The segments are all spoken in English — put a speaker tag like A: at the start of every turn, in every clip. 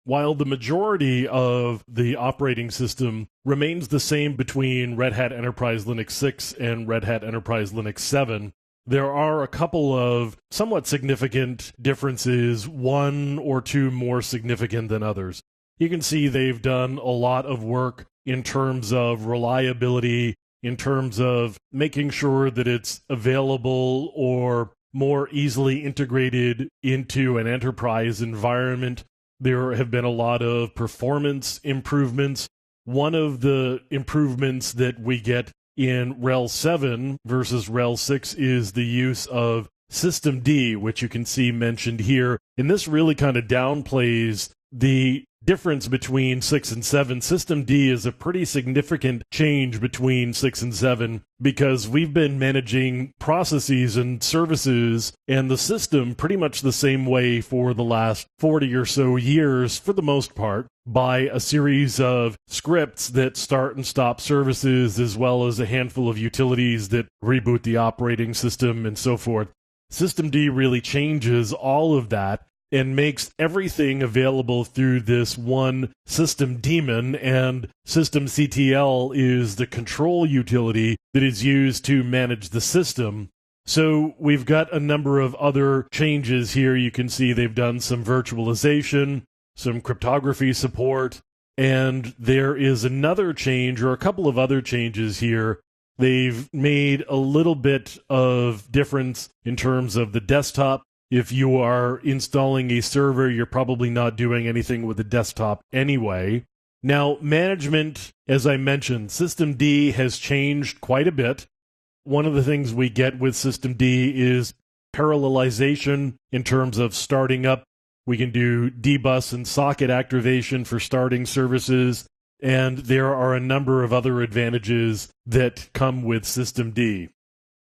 A: While the majority of the operating system remains the same between Red Hat Enterprise Linux 6 and Red Hat Enterprise Linux 7, there are a couple of somewhat significant differences, one or two more significant than others. You can see they've done a lot of work in terms of reliability, in terms of making sure that it's available or more easily integrated into an enterprise environment. There have been a lot of performance improvements. One of the improvements that we get in RHEL7 versus RHEL6 is the use of systemd, which you can see mentioned here. And this really kind of downplays the difference between 6 and 7. Systemd is a pretty significant change between 6 and 7 because we've been managing processes and services and the system pretty much the same way for the last 40 or so years, for the most part, by a series of scripts that start and stop services, as well as a handful of utilities that reboot the operating system and so forth. Systemd really changes all of that and makes everything available through this one system daemon, and systemctl is the control utility that is used to manage the system. So we've got a number of other changes here. You can see they've done some virtualization, some cryptography support, and there is another change, or a couple of other changes here. They've made a little bit of difference in terms of the desktop. If you are installing a server, you're probably not doing anything with the desktop anyway. Now, management, as I mentioned, systemd has changed quite a bit. One of the things we get with systemd is parallelization in terms of starting up. We can do dbus and socket activation for starting services, and there are a number of other advantages that come with systemd.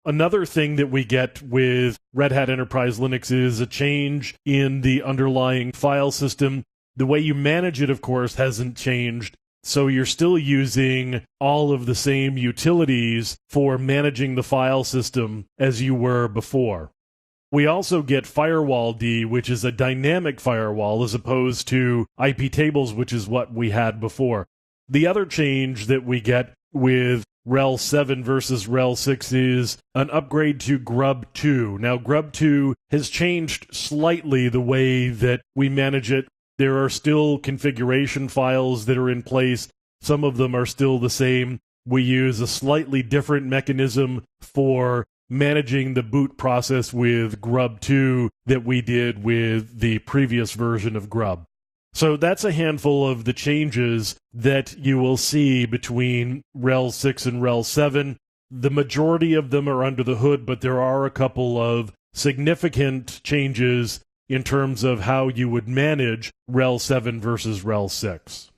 A: Another thing that we get with Red Hat Enterprise Linux is a change in the underlying file system. The way you manage it, of course, hasn't changed, so you're still using all of the same utilities for managing the file system as you were before. We also get firewall-d, which is a dynamic firewall, as opposed to IP tables, which is what we had before. The other change that we get with RHEL7 versus RHEL6 is an upgrade to grub2. Now, grub2 has changed slightly the way that we manage it. There are still configuration files that are in place. Some of them are still the same. We use a slightly different mechanism for managing the boot process with grub2 that we did with the previous version of grub. So that's a handful of the changes that you will see between RHEL6 and RHEL7. The majority of them are under the hood, but there are a couple of significant changes in terms of how you would manage RHEL7 versus RHEL6.